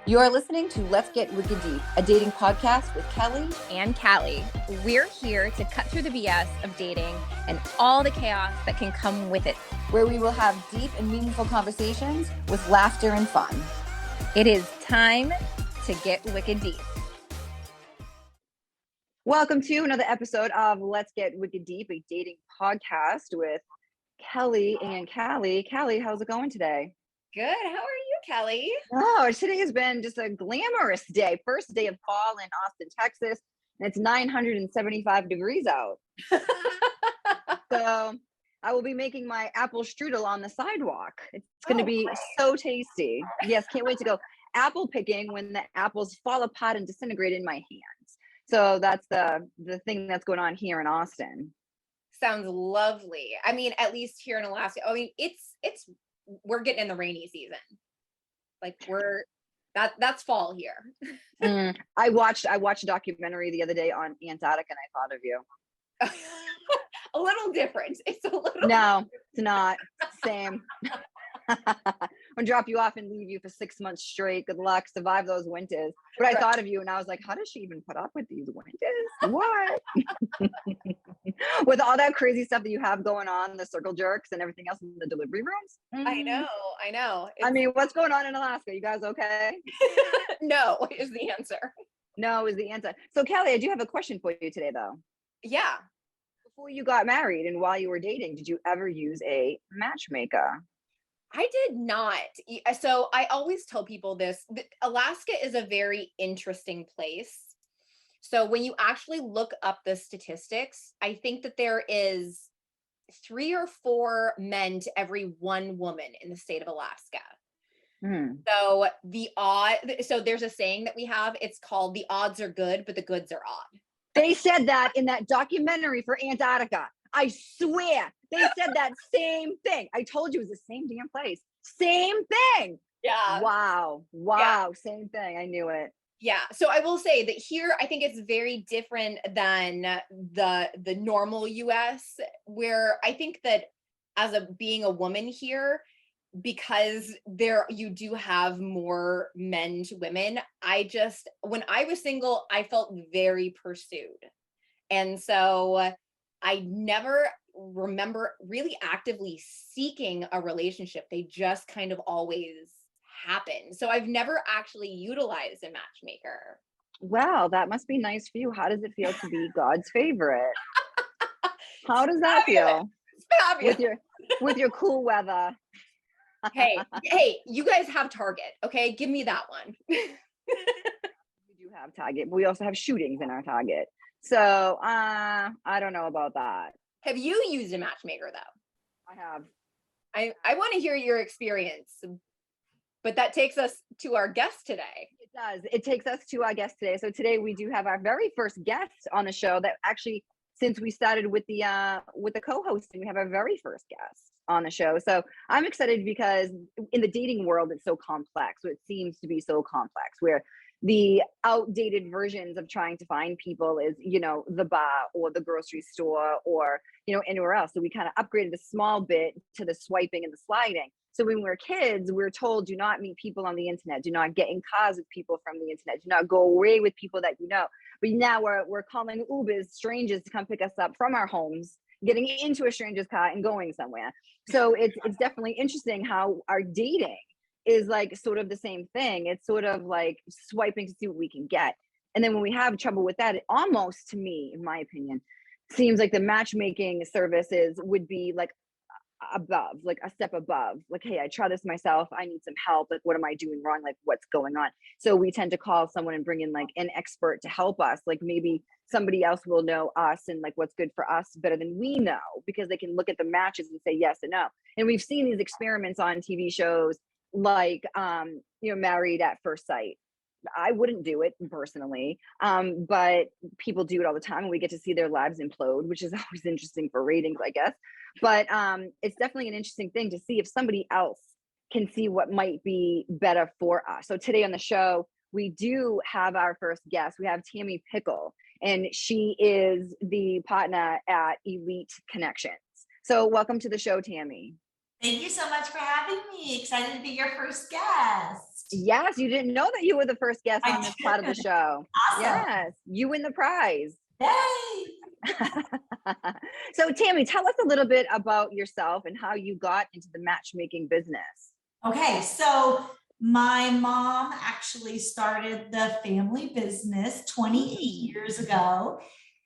You're listening to Let's Get Wicked Deep, a dating podcast with Kelly and Callie. We're here to cut through the BS of dating and all the chaos that can come with it, where we will have deep and meaningful conversations with laughter and fun. It is time to get wicked deep. Welcome to another episode of Let's Get Wicked Deep, a dating podcast with Kelly and Callie. Callie, how's it going today? Good. How are you, Kelly? Oh, today has been just a glamorous day. First day of fall in Austin, Texas, and it's 975 degrees out. So I will be making my apple strudel on the sidewalk. It's going to be so tasty. Yes, can't wait to go apple picking when the apples fall apart and disintegrate in my hands. So that's the thing that's going on here in Austin. Sounds lovely. I mean, at least here in Alaska. I mean, we're getting in the rainy season. Like that's fall here. I watched a documentary the other day on Antarctica and I thought of you. A little different. It's a little No, it's not. Same. I'll drop you off and leave you for 6 months straight. Good luck, survive those winters. But I thought of you and I was like, how does she even put up with these winters? What? With all that crazy stuff that you have going on, the circle jerks and everything else in the delivery rooms. I know. I mean, what's going on in Alaska? You guys okay? No is the answer. No is the answer. So Kelly, I do have a question for you today though. Yeah. Before you got married and while you were dating, did you ever use a matchmaker? I did not. So I always tell people this. Alaska is a very interesting place. So when you actually look up the statistics, I think that there is 3 or 4 men to every 1 woman in the state of Alaska. So there's a saying that we have. It's called the odds are good, but the goods are odd. They said that in that documentary for Antarctica. I swear they said that same thing. I told you it was the same damn place. Same thing. Yeah. Wow. Yeah. Same thing. I knew it. Yeah. So I will say that here, I think it's very different than the normal US, where I think that being a woman here, because you do have more men to women. When I was single, I felt very pursued. And so I never remember really actively seeking a relationship. They just kind of always happen. So I've never actually utilized a matchmaker. Wow, that must be nice for you. How does it feel to be God's favorite? How does that feel? With your cool weather. Hey, you guys have Target, okay? Give me that one. We do have Target, but we also have shootings in our Target. So I don't know about that. Have you used a matchmaker though? I have. I want to hear your experience, but that takes us to our guest today. It does. It takes us to our guest today. So today we do have our very first guest on the show that actually, since we started with the co-hosting, we have our very first guest on the show. So I'm excited because in the dating world, it's so complex. So it seems to be so complex where the outdated versions of trying to find people is, the bar or the grocery store or, anywhere else. So we kind of upgraded a small bit to the swiping and the sliding. So when we were kids, we were told, do not meet people on the internet. Do not get in cars with people from the internet. Do not go away with people that you know. But now we're calling Ubers strangers to come pick us up from our homes, getting into a stranger's car and going somewhere. So it's definitely interesting how our dating is like sort of the same thing. It's sort of like swiping to see what we can get. And then when we have trouble with that, it almost, to me, in my opinion, seems like the matchmaking services would be like above, like a step above. Like, hey, I try this myself. I need some help. Like, what am I doing wrong? Like, what's going on? So we tend to call someone and bring in like an expert to help us. Like maybe somebody else will know us and like what's good for us better than we know, because they can look at the matches and say yes and no. And we've seen these experiments on TV shows like Married at First Sight. I wouldn't do it personally, but people do it all the time and we get to see their lives implode, which is always interesting for ratings, I guess. But it's definitely an interesting thing to see if somebody else can see what might be better for us. So today on the show, we do have our first guest. We have Tammi Pickle, and she is the partner at Elite Connections. So welcome to the show, Tammi. Thank you so much for having me. Excited to be your first guest. Yes, you didn't know that you were the first guest I on this part of the did. show. Awesome. Yes, you win the prize. Yay! So Tammi, tell us a little bit about yourself and how you got into the matchmaking business. Okay, so my mom actually started the family business 28 years ago,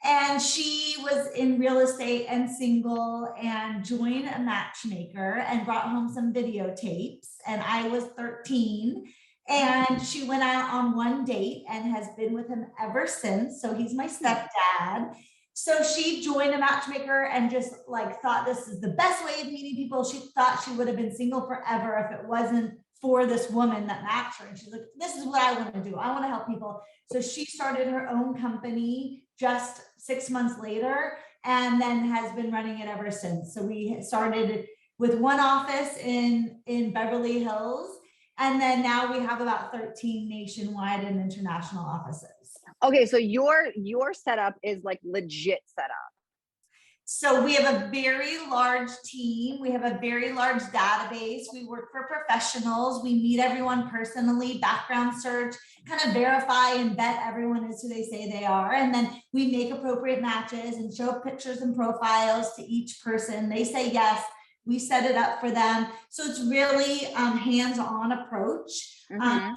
and she was in real estate and single and joined a matchmaker and brought home some videotapes, and I was 13. And she went out on one date and has been with him ever since. So he's my stepdad. So she joined a matchmaker and just like thought this is the best way of meeting people. She thought she would have been single forever if it wasn't for this woman that matched her. And she's like, this is what I want to do. I want to help people. So she started her own company just 6 months later and then has been running it ever since. So we started with one office in Beverly Hills. And then now we have about 13 nationwide and international offices. Okay, so your setup is like legit setup. So we have a very large team. We have a very large database. We work for professionals. We meet everyone personally, background search, kind of verify and vet everyone is who they say they are. And then we make appropriate matches and show pictures and profiles to each person. They say yes. We set it up for them. So it's really hands-on approach to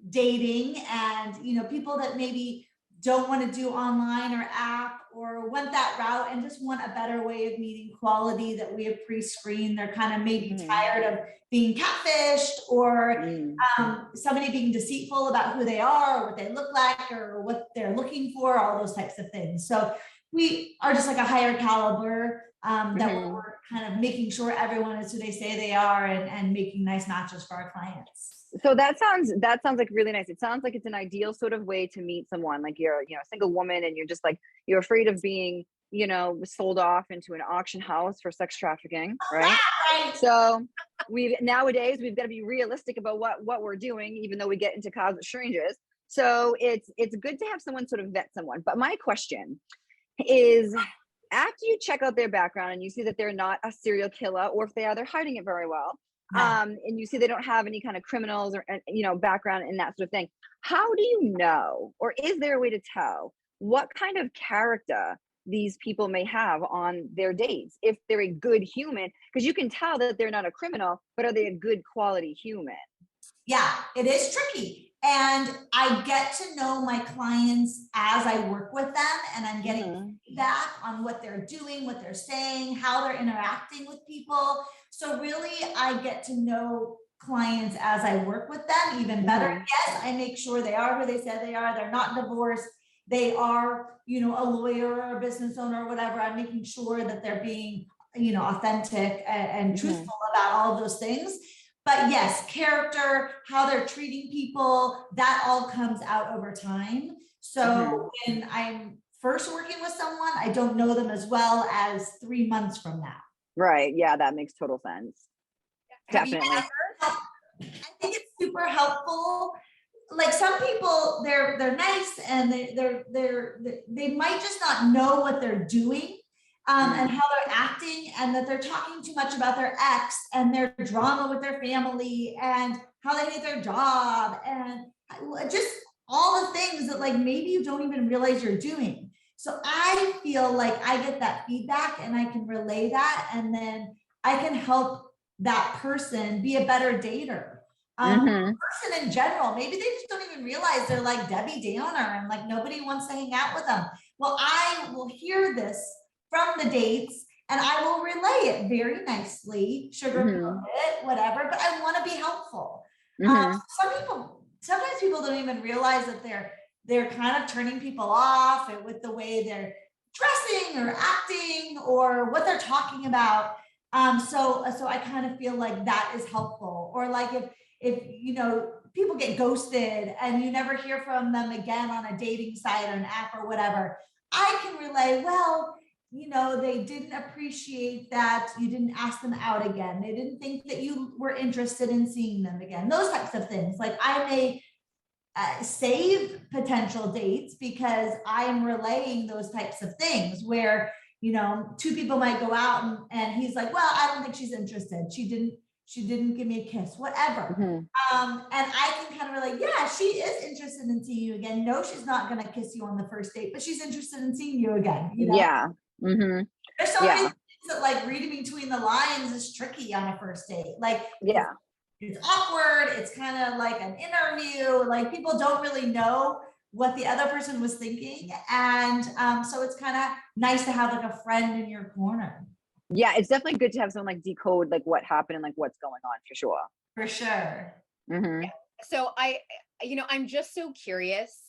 dating, and people that maybe don't want to do online or app or went that route and just want a better way of meeting quality that we have pre-screened. They're kind of maybe tired of being catfished or somebody being deceitful about who they are or what they look like or what they're looking for, all those types of things. So we are just like a higher caliber that we're kind of making sure everyone is who they say they are and making nice matches for our clients. So that sounds like really nice. It sounds like it's an ideal sort of way to meet someone. Like you're, a single woman and you're just like, you're afraid of being, sold off into an auction house for sex trafficking, right? So nowadays we've got to be realistic about what we're doing, even though we get into cars with strangers. So it's good to have someone sort of vet someone. But my question is, after you check out their background and you see that they're not a serial killer, or if they are, they're hiding it very well. And you see they don't have any kind of criminals or background in that sort of thing. How do you know, or is there a way to tell what kind of character these people may have on their dates if they're a good human? Because you can tell that they're not a criminal, but are they a good quality human? Yeah, it is tricky. And I get to know my clients as I work with them, and I'm getting feedback on what they're doing, what they're saying, how they're interacting with people. So really, I get to know clients as I work with them even better. Yes, I make sure they are who they said they are. They're not divorced. They are, a lawyer or a business owner or whatever. I'm making sure that they're being, authentic and truthful about all of those things. But yes, character, how they're treating people, that all comes out over time. So when I'm first working with someone, I don't know them as well as 3 months from now. Right. Yeah, that makes total sense. Definitely. I think it's super helpful. Like some people, they're nice and they might just not know what they're doing. And how they're acting, and that they're talking too much about their ex and their drama with their family and how they hate their job and just all the things that like maybe you don't even realize you're doing. So I feel like I get that feedback and I can relay that, and then I can help that person be a better dater. Person in general, maybe they just don't even realize they're like Debbie Downer and like nobody wants to hang out with them. Well, I will hear this from the dates and I will relay it very nicely, sugarcoat it, whatever, but I want to be helpful. Sometimes people don't even realize that they're kind of turning people off with the way they're dressing or acting or what they're talking about. So I kind of feel like that is helpful. Or like if people get ghosted and you never hear from them again on a dating site or an app or whatever, I can relay, well, they didn't appreciate that you didn't ask them out again. They didn't think that you were interested in seeing them again. Those types of things. Like I may save potential dates because I am relaying those types of things where, two people might go out and he's like, well, I don't think she's interested. She didn't she didn't give me a kiss, whatever. And I can kind of relate, yeah, she is interested in seeing you again. No, she's not going to kiss you on the first date, but she's interested in seeing you again. You know? Yeah. There's so many things that like reading between the lines is tricky on a first date. Like, it's awkward. It's kind of like an interview. Like people don't really know what the other person was thinking. And so it's kind of nice to have like a friend in your corner. Yeah, it's definitely good to have someone like decode like what happened and like what's going on for sure. For sure. Yeah. So I'm just so curious.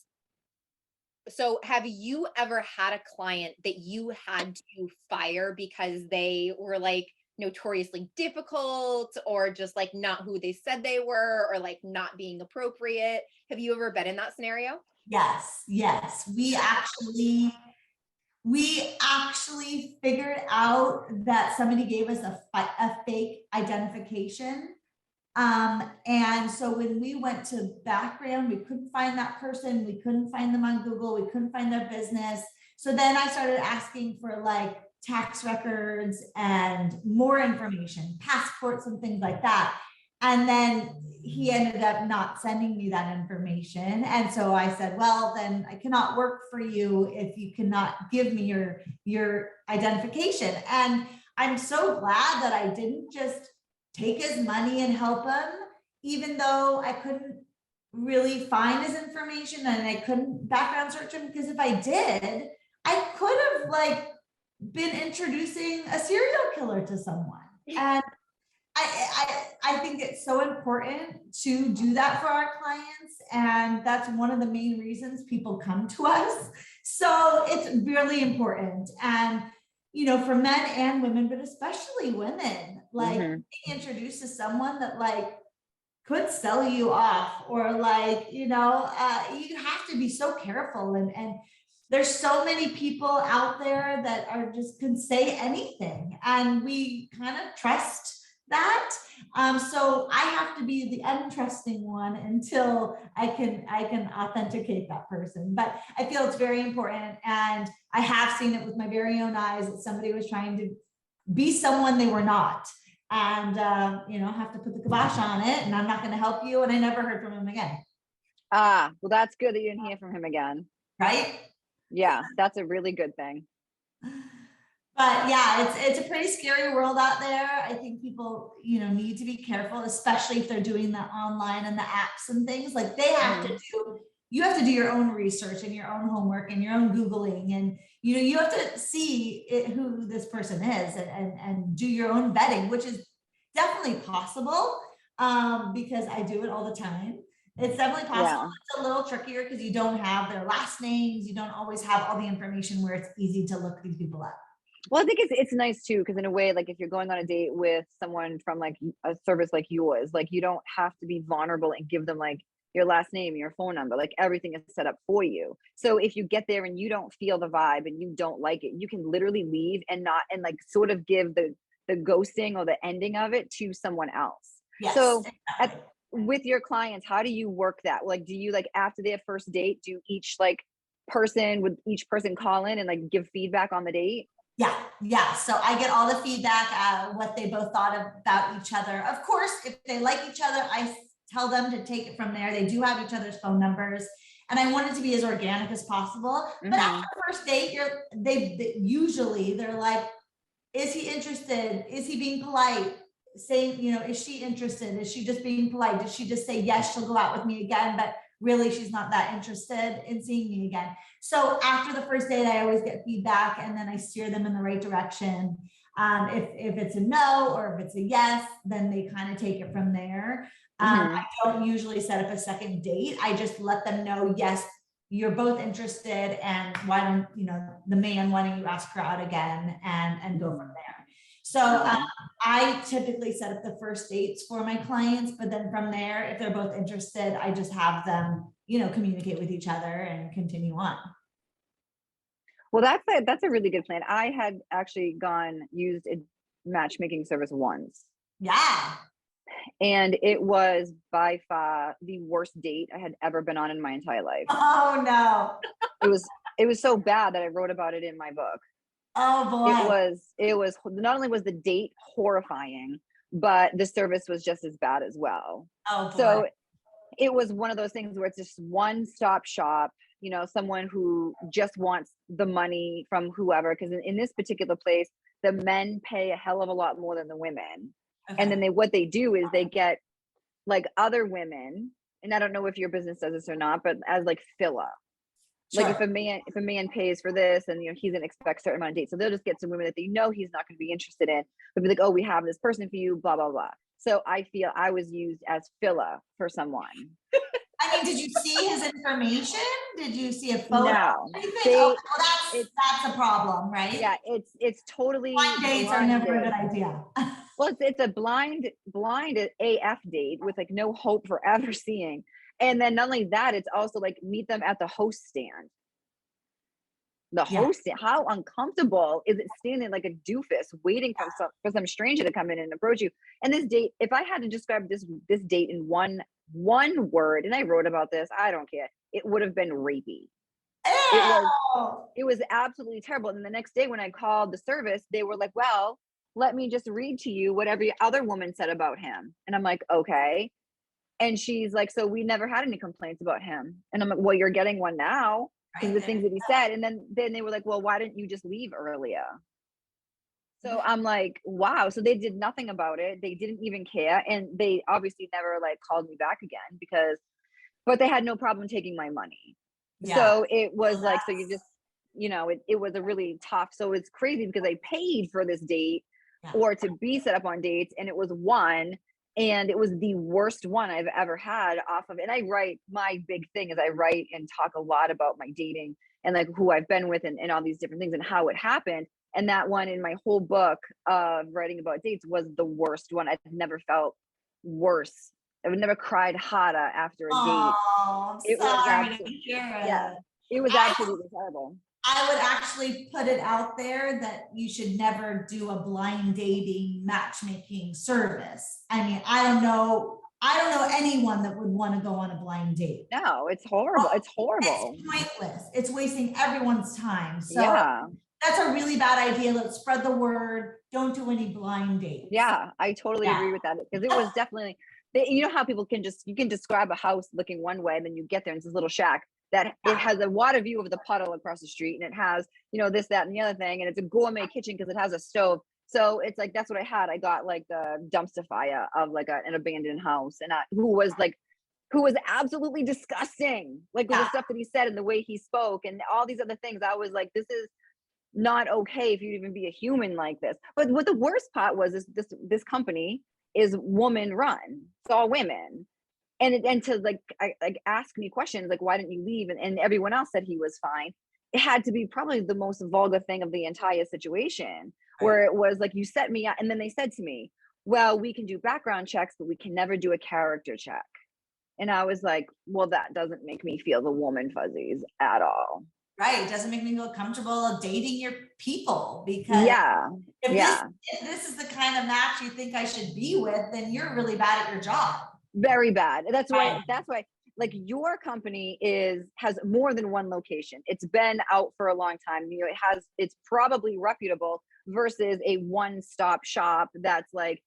So have you ever had a client that you had to fire because they were like notoriously difficult or just like not who they said they were or like not being appropriate? Have you ever been in that scenario? Yes. We actually figured out that somebody gave us a fake identification. And so when we went to background, we couldn't find that person. We couldn't find them on Google. We couldn't find their business. So then I started asking for like tax records and more information, passports and things like that. And then he ended up not sending me that information. And so I said, well, then I cannot work for you if you cannot give me your identification. And I'm so glad that I didn't just take his money and help him, even though I couldn't really find his information and I couldn't background search him, because if I did, I could have like been introducing a serial killer to someone. And I think it's so important to do that for our clients. And that's one of the main reasons people come to us. So it's really important. And, for men and women, but especially women, like being introduced to someone that like could sell you off or like, you have to be so careful. And there's so many people out there that are just can say anything. And we kind of trust that. So I have to be the untrusting one until I can authenticate that person. But I feel it's very important. And I have seen it with my very own eyes that somebody was trying to be someone they were not. And, have to put the kibosh on it, and I'm not going to help you. And I never heard from him again. Well, that's good that you didn't hear from him again. Right? Yeah, that's a really good thing. But yeah, it's a pretty scary world out there. I think people, need to be careful, especially if they're doing the online and the apps and things. Like you have to do your own research and your own homework and your own Googling, and you have to see who this person is and do your own vetting, which is definitely possible because I do it all the time. It's definitely possible. Yeah. It's a little trickier because you don't have their last names. You don't always have all the information where it's easy to look these people up. Well, I think it's nice too, because in a way, like if you're going on a date with someone from like a service like yours, like you don't have to be vulnerable and give them like your last name, your phone number, like everything is set up for you. So if you get there and you don't feel the vibe and you don't like it, you can literally leave and like sort of give the ghosting or the ending of it to someone else. Yes, so exactly. With your clients, how do you work that? Like, do you like after their first date, do each each person call in and like give feedback on the date? Yeah. So I get all the feedback, what they both thought about each other. Of course, if they like each other, I tell them to take it from there. They do have each other's phone numbers, and I want it to be as organic as possible. But after the first date, they're like, is he interested? Is he being polite? Saying, is she interested? Is she just being polite? Did she just say, yes, she'll go out with me again, but really she's not that interested in seeing me again? So after the first date, I always get feedback, and then I steer them in the right direction. If it's a no or if it's a yes, then they kind of take it from there. I don't usually set up a second date. I just let them know, yes, you're both interested, and why don't you ask her out again and go from there. So I typically set up the first dates for my clients, but then from there, if they're both interested, I just have them, communicate with each other and continue on. Well, that's a really good plan. I had actually used a matchmaking service once. Yeah. And it was by far the worst date I had ever been on in my entire life. Oh no. It was so bad that I wrote about it in my book. Oh boy. It was not only was the date horrifying, but the service was just as bad as well. Oh boy. So it was one of those things where it's just one stop shop, someone who just wants the money from whoever. Because in this particular place, the men pay a hell of a lot more than the women. And then what they do is they get like other women, and I don't know if your business does this or not, but as like filler. Like if a man pays for this and he's gonna expect a certain amount of dates, so they'll just get some women that they know he's not gonna be interested in, but be like, oh, we have this person for you, blah blah blah. So I feel I was used as filler for someone. I mean, did you see his information? Did you see a photo? No, that's a problem, right? Yeah, it's totally blind dates are never a good idea. Well, it's a blind AF date with like no hope for ever seeing. And then not only that, it's also like meet them at the host stand. Host stand, how uncomfortable is it standing like a doofus waiting for some stranger to come in and approach you? And this date, if I had to describe this date in one word, and I wrote about this, I don't care, it would have been rapey. It was absolutely terrible. And the next day when I called the service, they were like, well, let me just read to you what every other woman said about him. And I'm like, okay. And she's like, so we never had any complaints about him. And I'm like, well, you're getting one now because the things that he said. And then they were like, well, why didn't you just leave earlier? So I'm like, wow. So they did nothing about it. They didn't even care. And they obviously never like called me back again but they had no problem taking my money. Yeah. So it was like, so you just, it was a really tough. So it's crazy because I paid for this date or to be set up on dates, and it was one. And it was the worst one I've ever had off of. And my big thing is I write and talk a lot about my dating and like who I've been with and all these different things and how it happened. And that one in my whole book of writing about dates was the worst one. I've never felt worse. I would never cried harder after a date. It was absolutely terrible. I would actually put it out there that you should never do a blind dating matchmaking service. I mean, I don't know anyone that would want to go on a blind date. No, it's horrible. It's horrible. It's pointless. It's wasting everyone's time. So that's a really bad idea. Let's spread the word. Don't do any blind dates. Yeah, I totally agree with that, because it was definitely, you know how people you can describe a house looking one way and then you get there and it's this little shack that it has a water view of the puddle across the street, and it has, this, that, and the other thing. And it's a gourmet kitchen because it has a stove. So it's like, that's what I had. I got like the dumpster fire of like an abandoned house, and who was absolutely disgusting. Like the stuff that he said and the way he spoke and all these other things. I was like, this is not okay if you'd even be a human like this. But what the worst part was is this company is woman run. It's all women. And to like ask me questions like, why didn't you leave? And everyone else said he was fine. It had to be probably the most vulgar thing of the entire situation, where it was like, you set me up. And then they said to me, well, we can do background checks, but we can never do a character check. And I was like, well, that doesn't make me feel the woman fuzzies at all. Right. It doesn't make me feel comfortable dating your people, because if this is the kind of match you think I should be with, then you're really bad at your job. Very bad. That's why like your company has more than one location. It's been out for a long time. It's probably reputable versus a one-stop shop that's like,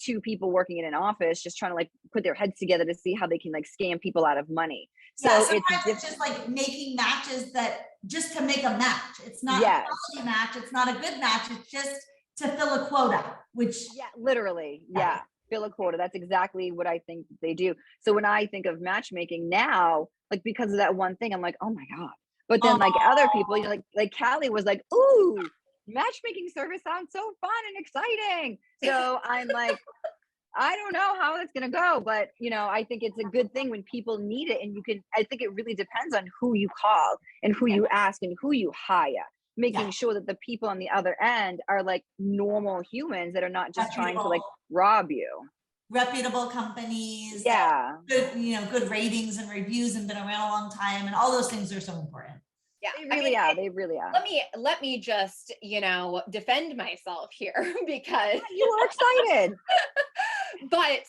two people working in an office just trying to like put their heads together to see how they can like scam people out of money. So it's just like making matches that just to make a match. It's not a quality match. It's not a good match. It's just to fill a quota, which literally. Yeah. Fill a quota. That's exactly what I think they do. So when I think of matchmaking now, like because of that one thing, I'm like, oh my God. But then like other people, like Callie was like, ooh, matchmaking service sounds so fun and exciting. So I'm like, I don't know how it's going to go, but I think it's a good thing when people need it. And I think it really depends on who you call and who you ask and who you hire, making sure that the people on the other end are like normal humans that are not just trying to like rob you. Reputable companies. Yeah. Good, good ratings and reviews and been around a long time. And all those things are so important. Yeah, They really are. Let me just, defend myself here because you were excited. But,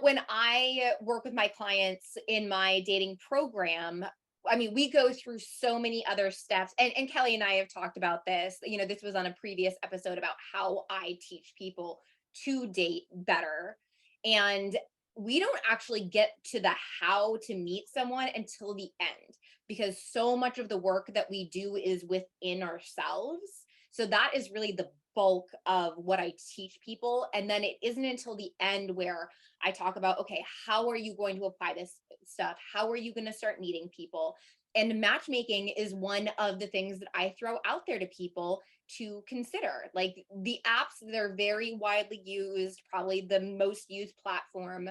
when I work with my clients in my dating program, I mean, we go through so many other steps, and Kelly and I have talked about this. This was on a previous episode about how I teach people to date better. And we don't actually get to the how to meet someone until the end, because so much of the work that we do is within ourselves. So that is really the bulk of what I teach people. And then it isn't until the end where I talk about, okay, how are you going to apply this stuff? How are you going to start meeting people? And matchmaking is one of the things that I throw out there to people to consider. Like the apps, they're very widely used, probably the most used platform.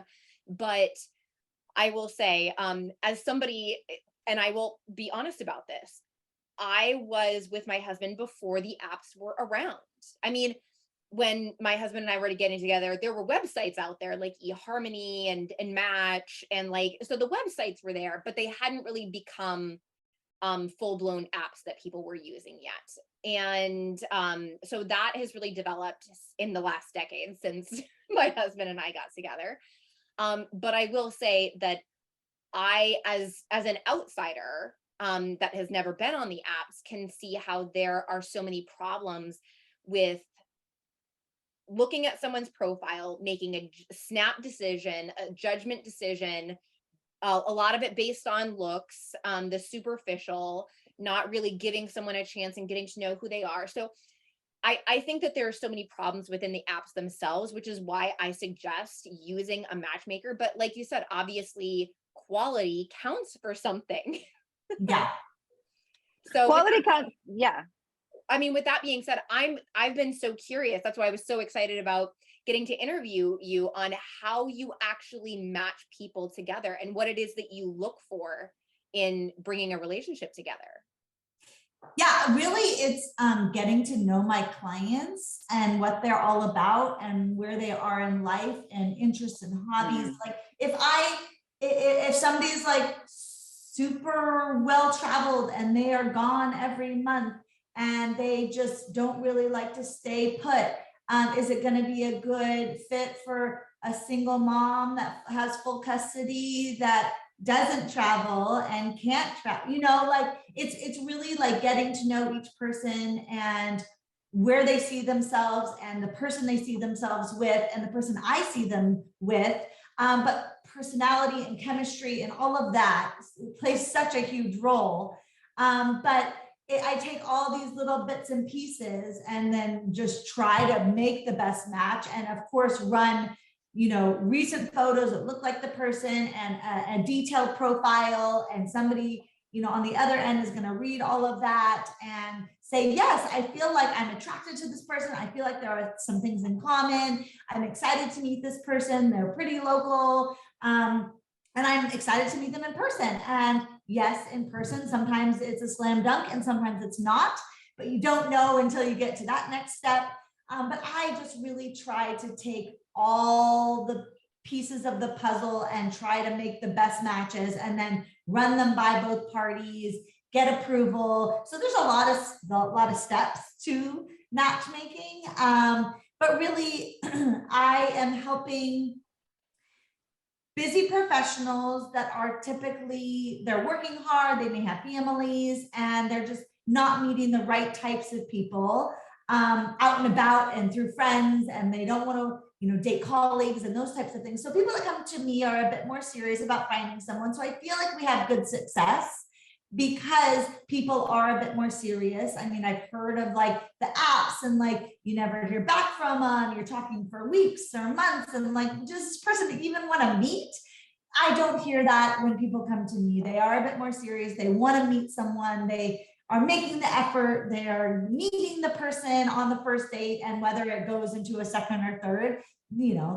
But I will say, as somebody, and I will be honest about this, I was with my husband before the apps were around. I mean, when my husband and I were getting together, there were websites out there like eHarmony and Match, and like, so the websites were there, but they hadn't really become full-blown apps that people were using yet. And so that has really developed in the last decade since my husband and I got together. But I will say that I, as an outsider that has never been on the apps, can see how there are so many problems with looking at someone's profile, making a snap decision, a judgment decision, a lot of it based on looks, the superficial, not really giving someone a chance and getting to know who they are. So I think that there are so many problems within the apps themselves, which is why I suggest using a matchmaker. But like you said, obviously quality counts for something. Yeah. So Quality counts. Yeah. I mean, with that being said, I've been so curious. That's why I was so excited about getting to interview you on how you actually match people together and what it is that you look for in bringing a relationship together. Yeah, really, it's getting to know my clients and what they're all about and where they are in life and interests and hobbies. Like if somebody's like super well traveled and they are gone every month and they just don't really like to stay put, is it going to be a good fit for a single mom that has full custody that doesn't travel and can't travel? Like it's really like getting to know each person and where they see themselves and the person they see themselves with and the person I see them with. But personality and chemistry and all of that plays such a huge role. But I take all these little bits and pieces and then just try to make the best match. And of course, run recent photos that look like the person and a detailed profile, and somebody, on the other end is going to read all of that and say, yes, I feel like I'm attracted to this person. I feel like there are some things in common. I'm excited to meet this person. They're pretty local. And I'm excited to meet them in person. And yes, in person, sometimes it's a slam dunk and sometimes it's not, but you don't know until you get to that next step. But I just really try to take all the pieces of the puzzle and try to make the best matches and then run them by both parties, get approval. So there's a lot of steps to matchmaking. But really, I am helping busy professionals that are they're working hard, they may have families, and they're just not meeting the right types of people out and about and through friends, and they don't want to date colleagues and those types of things. So people that come to me are a bit more serious about finding someone. So I feel like we have good success because people are a bit more serious. I mean, I've heard of like the apps and like you never hear back from them, you're talking for weeks or months, and like, does this person even want to meet? I don't hear that when people come to me. They are a bit more serious. They want to meet someone. They are making the effort. They are meeting the person on the first date, and whether it goes into a second or third,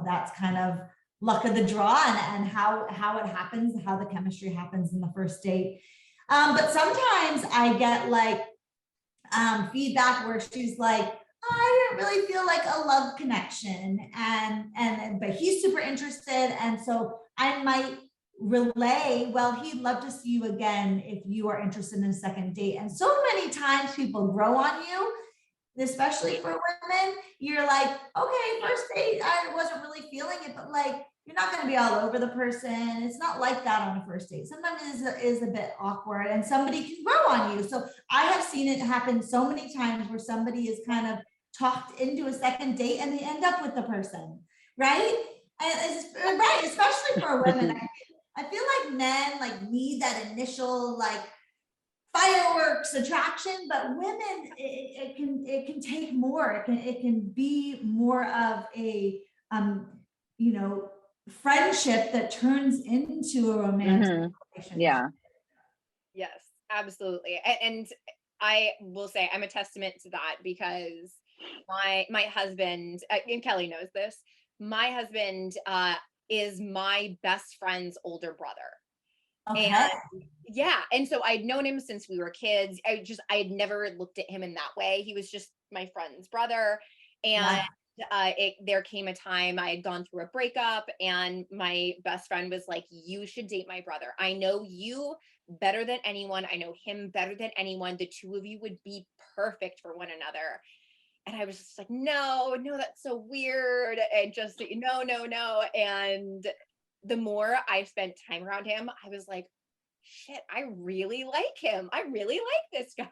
that's kind of luck of the draw and how it happens, how the chemistry happens in the first date. But sometimes I get like feedback where she's like, I didn't really feel like a love connection, but he's super interested, and so I might relay, well, he'd love to see you again if you are interested in a second date. And so many times people grow on you, especially for women. You're like, okay, first date, I wasn't really feeling it, but like, you're not going to be all over the person. It's not like that on a first date. Sometimes it is a bit awkward and somebody can grow on you. So I have seen it happen so many times where somebody is kind of talked into a second date and they end up with the person, right? And right, especially for women. I feel like men like need that initial like fireworks attraction, but women, it can take more. It can be more of a you know, friendship that turns into a romantic relationship. Yeah. Yes, absolutely. And I will say I'm a testament to that, because my husband, and Kelly knows this, my husband is my best friend's older brother. Okay. And yeah, and so I'd known him since we were kids. I had never looked at him in that way. He was just my friend's brother. And there came a time I had gone through a breakup, and my best friend was like, you should date my brother. I know you better than anyone. I know him better than anyone. The two of you would be perfect for one another. And I was just like, no, that's so weird. And just, no. And the more I spent time around him, I was like, shit, I really like him. I really like this guy.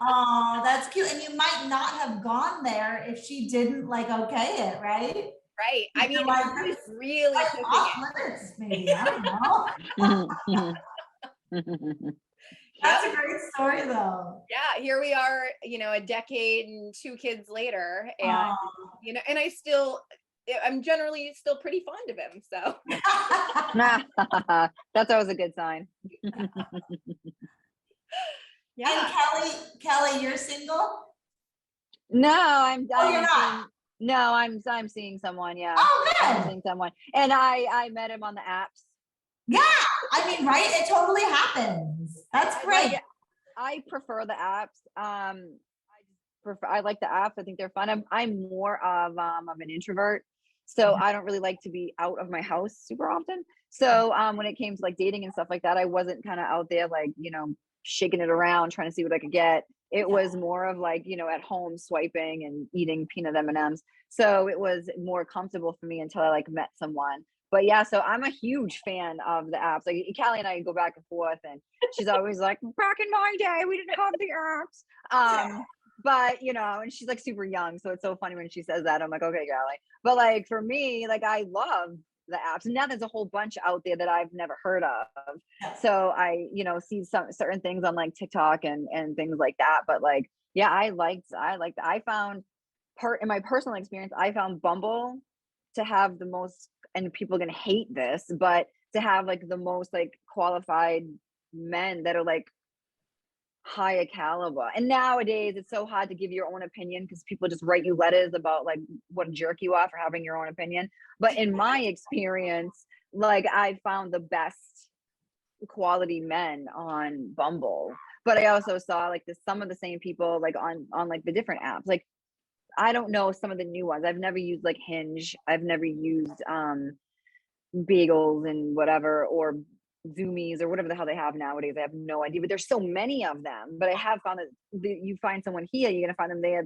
Oh, that's cute. And you might not have gone there if she didn't like okay it, right? Right. I mean, like, he was really like pushing off it. limits, maybe. I don't know. That's a great story though. Yeah, here we are, a decade and 2 kids later, and and I'm generally still pretty fond of him. So that's always a good sign. Yeah. And Kelly, you're single? No, you're not. No, I'm seeing someone. Yeah. Oh, good. I'm seeing someone, and I met him on the apps. Yeah, I mean, right? It totally happens. That's great. I prefer the apps. I like the apps. I think they're fun. I'm more of an introvert, so I don't really like to be out of my house super often. So when it came to like dating and stuff like that, I wasn't kind of out there like shaking it around trying to see what I could get. It was more of like at home swiping and eating peanut M&Ms. So it was more comfortable for me until I like met someone. But yeah, so I'm a huge fan of the apps. Like Callie and I go back and forth, and she's always like, back in my day, we didn't have the apps. But and she's like super young, so it's so funny when she says that. I'm like, okay, Callie. But like for me, like I love the apps, and now there's a whole bunch out there that I've never heard of. So I, see some certain things on like TikTok and things like that. But like, yeah, I found in my personal experience, I found Bumble to have the most, and people are gonna hate this, but to have like the most like qualified men that are like higher caliber. And nowadays it's so hard to give your own opinion because people just write you letters about like what a jerk you are for having your own opinion. But in my experience, like I found the best quality men on Bumble. But I also saw like some of the same people like on like the different apps. Like I don't know some of the new ones. I've never used like Hinge. I've never used Bagels and whatever, or Zoomies or whatever the hell they have nowadays. I have no idea, but there's so many of them. But I have found that you find someone here, you're gonna find them there.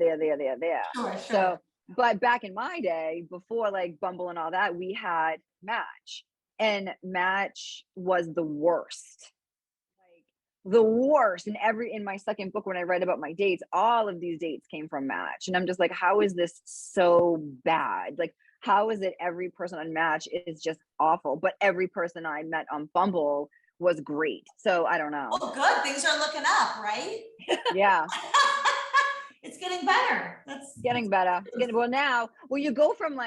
Sure. So, but back in my day, before like Bumble and all that, we had Match, and Match was the worst. The worst. And in my second book, when I read about my dates, all of these dates came from Match, and I'm just like, how is this so bad? Like, how is it every person on Match is just awful, but every person I met on Bumble was great? So I don't know. Well, good. Things are looking up, right? Yeah. It's getting better. That's getting better. Well, you go from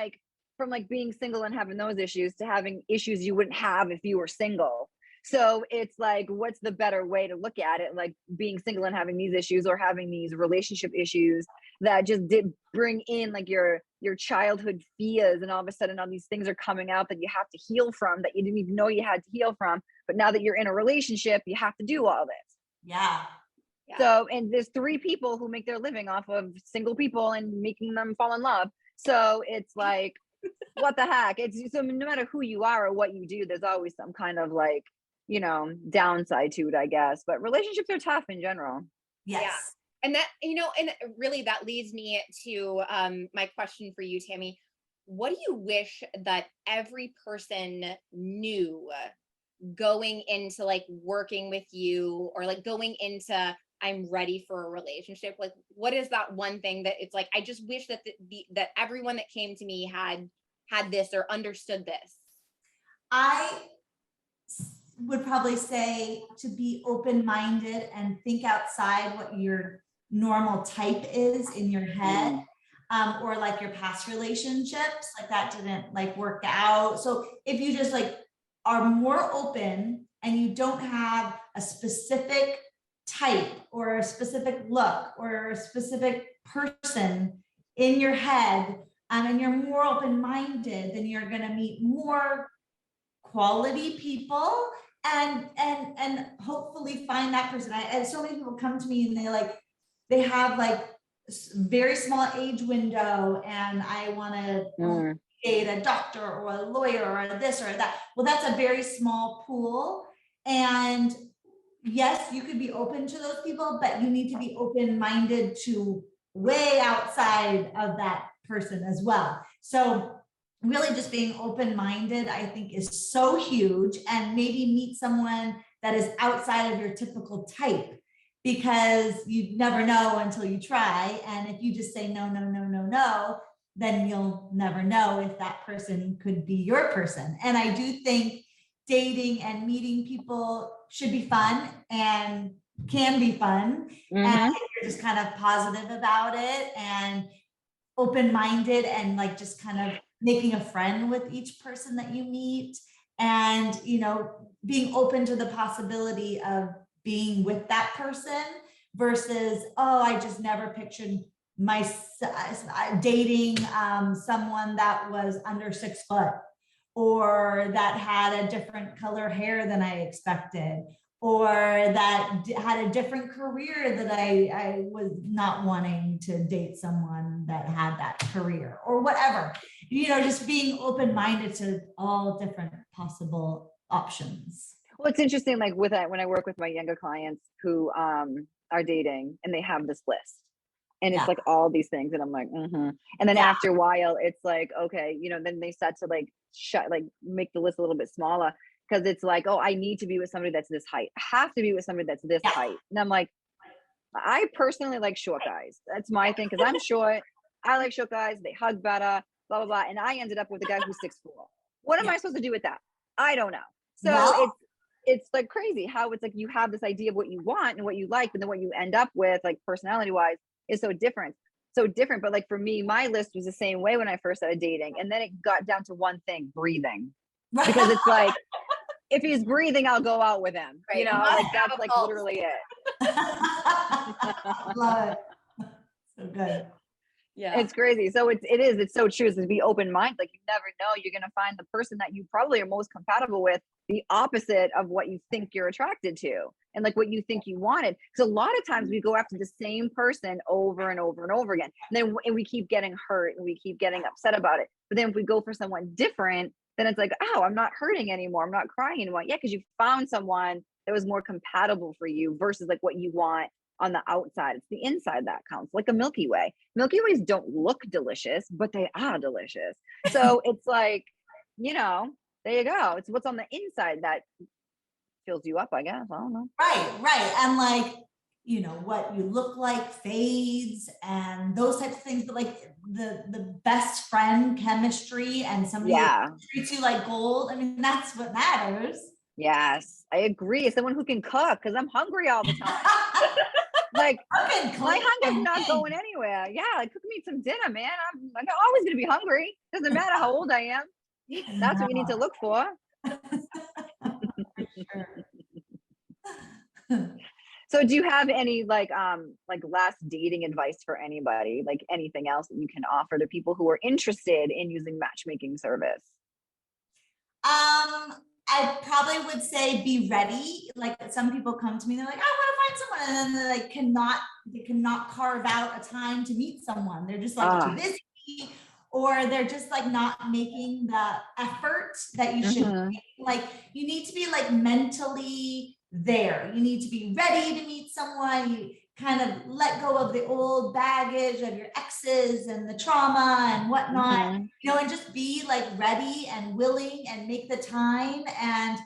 being single and having those issues to having issues you wouldn't have if you were single. So it's like, what's the better way to look at it? Like being single and having these issues, or having these relationship issues that just did bring in like your childhood fears, and all of a sudden all these things are coming out that you have to heal from, that you didn't even know you had to heal from. But now that you're in a relationship, you have to do all this. Yeah. So, and there's 3 people who make their living off of single people and making them fall in love. So it's like, what the heck? So no matter who you are or what you do, there's always some kind of like, downside to it, I guess. But relationships are tough in general. Yes. Yeah. And that, and really that leads me to my question for you, Tammi. What do you wish that every person knew going into like working with you, or like going into I'm ready for a relationship? Like, what is that one thing that it's like, I just wish that that everyone that came to me had this or understood this? I would probably say to be open-minded and think outside what your normal type is in your head. Or like your past relationships, like that didn't like work out. So if you just like are more open and you don't have a specific type or a specific look or a specific person in your head, and you're more open-minded, then you're going to meet more quality people and hopefully find that person. And so many people come to me and they have like very small age window, and I want to date a doctor or a lawyer or this or that. Well, that's a very small pool. And yes, you could be open to those people, but you need to be open-minded to way outside of that person as well. So really just being open-minded, I think, is so huge. And maybe meet someone that is outside of your typical type, because you never know until you try. And if you just say no, no, no, no, no, then you'll never know if that person could be your person. And I do think dating and meeting people should be fun and can be fun. And you're just kind of positive about it and open-minded and like just kind of making a friend with each person that you meet, and, you know, being open to the possibility of being with that person versus, oh, I just never pictured my dating someone that was under 6 foot, or that had a different color hair than I expected, or that had a different career that I was not wanting to date someone that had that career, or whatever. You know, just being open-minded to all different possible options. Well, it's interesting, like with that, when I work with my younger clients who are dating and they have this list, and it's like all these things, and I'm like, and then after a while, it's like, okay, you know, then they start to like make the list a little bit smaller, because it's like, oh, I need to be with somebody that's this height. I have to be with somebody that's this height. And I'm like, I personally like short guys. That's my thing, because I'm short. I like short guys. They hug better, blah, blah, blah. And I ended up with a guy who's 6'4". What am I supposed to do with that? I don't know. So it's like crazy how it's like you have this idea of what you want and what you like, but then what you end up with, like personality wise, is so different. But like for me, my list was the same way when I first started dating. And then it got down to one thing: breathing. Because it's like, if he's breathing, I'll go out with him. Right. You know, like that's like literally it. Love it. So good. Yeah, it's crazy. So it's so true. So to be open-minded, like you never know, you're gonna find the person that you probably are most compatible with, the opposite of what you think you're attracted to, and like what you think you wanted. Because a lot of times we go after the same person over and over and over again, and then we keep getting hurt and we keep getting upset about it. But then if we go for someone different, then it's like, oh, I'm not hurting anymore. I'm not crying anymore. Yeah, because you found someone that was more compatible for you versus like what you want on the outside. It's the inside that counts, like a Milky Way. Milky Ways don't look delicious, but they are delicious. So it's like, you know, there you go. It's what's on the inside that fills you up, I guess. I don't know. Right. And like, you know, what you look like fades and those types of things, but like the best friend chemistry and somebody who treats you like gold. I mean, that's what matters. Yes, I agree. Someone who can cook, because I'm hungry all the time. Like my hunger's not going anywhere. Yeah, like cook me some dinner, man. I'm always gonna be hungry. Doesn't matter how old I am. That's what you need to look for. So do you have any like last dating advice for anybody? Like anything else that you can offer to people who are interested in using matchmaking service? I probably would say be ready. Like some people come to me, they're like, I want to find someone, and then they cannot carve out a time to meet someone. They're just like too busy, or they're just like not making the effort that you should make. Like you need to be like mentally there. You need to be ready to meet someone. You kind of let go of the old baggage of your exes and the trauma and whatnot, you know, and just be like ready and willing and make the time. And,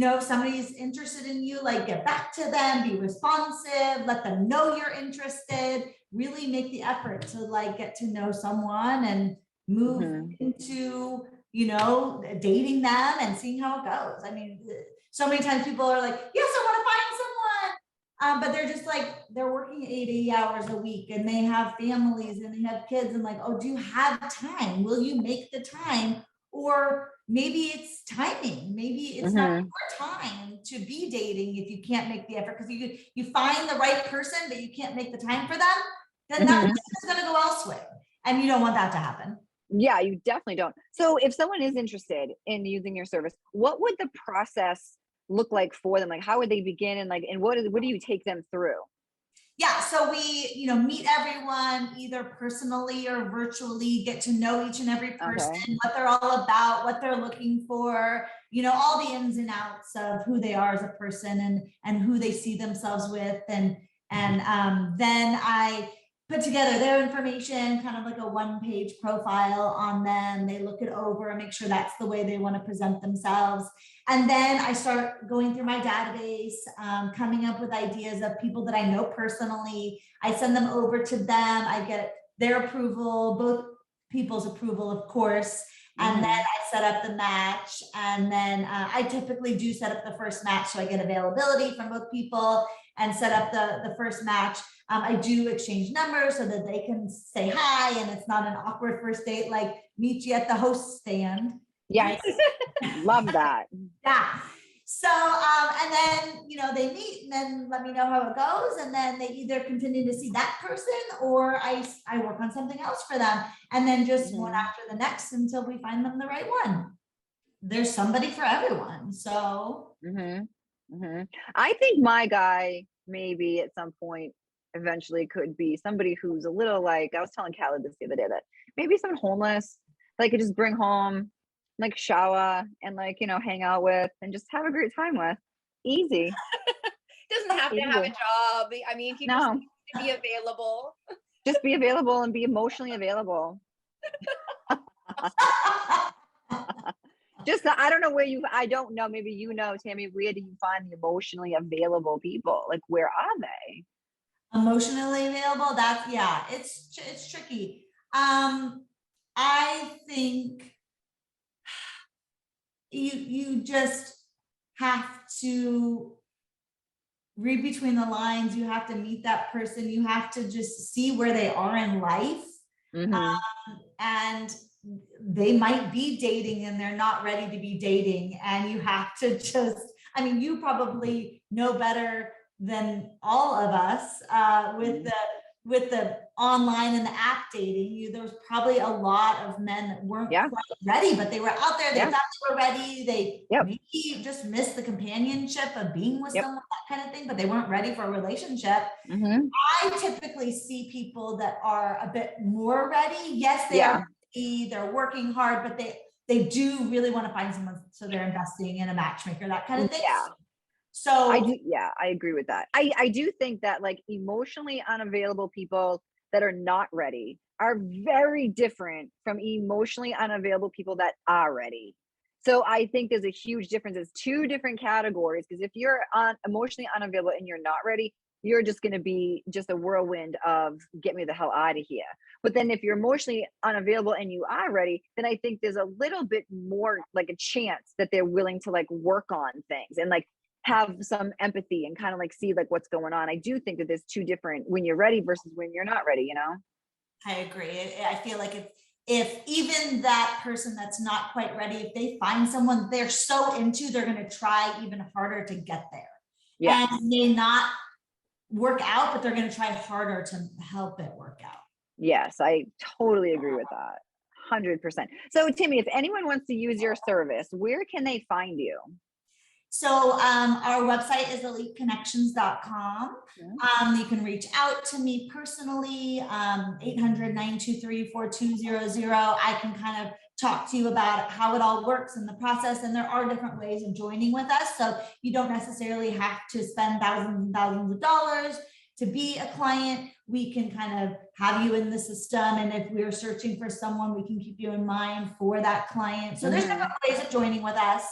if somebody's interested in you, like get back to them, be responsive, let them know you're interested, really make the effort to like get to know someone and move into, dating them and seeing how it goes. I mean, so many times people are like, yes, I want to find someone. But they're just like, they're working 80 hours a week and they have families and they have kids and like, oh, do you have time? Will you make the time? Or maybe it's timing. Maybe it's not your time to be dating if you can't make the effort, because you find the right person, but you can't make the time for them, then that person is going to go elsewhere. And you don't want that to happen. Yeah, you definitely don't. So if someone is interested in using your service, what would the process look like for them? Like, how would they begin, and what do you take them through? Yeah, so we, meet everyone either personally or virtually, get to know each and every person, what they're all about, what they're looking for, all the ins and outs of who they are as a person and who they see themselves with. And then I put together their information, kind of like a one-page profile on them. They look it over and make sure that's the way they want to present themselves. And then I start going through my database, coming up with ideas of people that I know personally. I send them over to them. I get their approval, both people's approval, of course. And then I set up the match. And then I typically do set up the first match, so I get availability from both people and set up the first match. I do exchange numbers so that they can say hi and it's not an awkward first date, like meet you at the host stand. Yes. Love that. Yeah. So, and then, they meet and then let me know how it goes. And then they either continue to see that person or I work on something else for them. And then just one after the next until we find them the right one. There's somebody for everyone. So. I think my guy maybe at some point eventually could be somebody who's a little like, I was telling Callie this the other day, that maybe someone homeless that I could just bring home, like shower and hang out with and just have a great time with. Easy. Doesn't have to have a job. I mean, he just needs to be available. Just be available and be emotionally available. I don't know I don't know, maybe Tammi, where do you find the emotionally available people? Like, where are they? Emotionally available? It's tricky. I think you just have to read between the lines. You have to meet that person. You have to just see where they are in life. And they might be dating and they're not ready to be dating. And you have to you probably know better than all of us with the online and the app dating. There was probably a lot of men that weren't quite ready, but they were out there. They thought they were ready. They maybe just missed the companionship of being with someone, that kind of thing, but they weren't ready for a relationship. I typically see people that are a bit more ready. Yes, they are ready, they're working hard, but they do really want to find someone, so they're investing in a matchmaker, that kind of thing. So I agree with that. I do think that emotionally unavailable people that are not ready are very different from emotionally unavailable people that are ready. So I think there's a huge difference. It's two different categories, because if you're emotionally unavailable and you're not ready, you're just going to be just a whirlwind of get me the hell out of here. But then if you're emotionally unavailable and you are ready, then I think there's a little bit more like a chance that they're willing to work on things and have some empathy and kind of see what's going on. I do think that there's two different when you're ready versus when you're not ready, I agree. I feel like if even that person that's not quite ready, if they find someone they're so into, they're going to try even harder to get there. And may not work out, but they're going to try harder to help it work out. Yes, I totally agree with that. 100%. So Tammi, if anyone wants to use your service, where can they find you? So our website is eliteconnections.com. You can reach out to me personally, 800-923-4200. I can kind of talk to you about how it all works in the process. And there are different ways of joining with us. So you don't necessarily have to spend thousands and thousands of dollars to be a client. We can kind of have you in the system. And if we're searching for someone, we can keep you in mind for that client. So there's different ways of joining with us.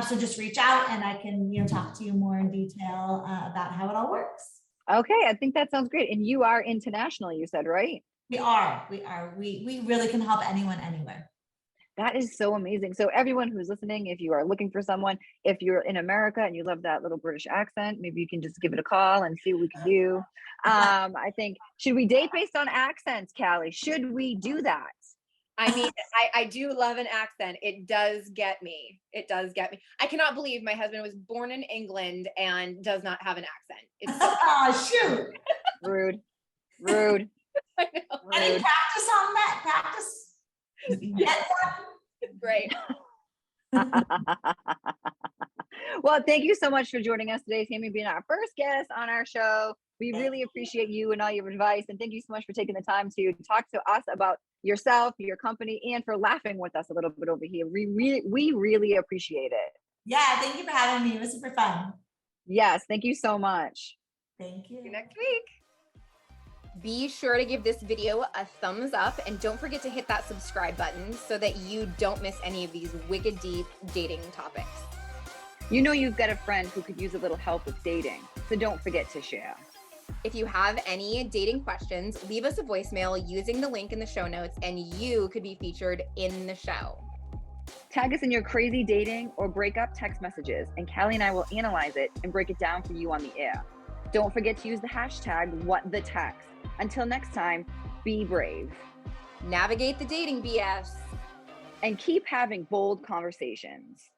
So just reach out and I can, talk to you more in detail about how it all works. Okay, I think that sounds great. And you are international, you said, right? We are. We really can help anyone anywhere. That is so amazing. So everyone who's listening, if you are looking for someone, if you're in America and you love that little British accent, maybe you can just give it a call and see what we can do. I think, should we date based on accents, Callie? Should we do that? I mean, I do love an accent. It does get me. It does get me. I cannot believe my husband was born in England and does not have an accent. It's so Oh, shoot. Rude. I know. Any practice on that? Practice? Get Great. Well, thank you so much for joining us today, Tammi, being our first guest on our show. We really appreciate you and all your advice. And thank you so much for taking the time to talk to us about yourself, your company, and for laughing with us a little bit over here. We really appreciate it. Yeah, thank you for having me. It was super fun. Yes, thank you so much. Thank you. See you next week. Be sure to give this video a thumbs up and don't forget to hit that subscribe button so that you don't miss any of these wicked deep dating topics. You know you've got a friend who could use a little help with dating, so don't forget to share. If you have any dating questions, leave us a voicemail using the link in the show notes and you could be featured in the show. Tag us in your crazy dating or breakup text messages, and Callie and I will analyze it and break it down for you on the air. Don't forget to use the hashtag #WhatTheText. Until next time, be brave. Navigate the dating BS. And keep having bold conversations.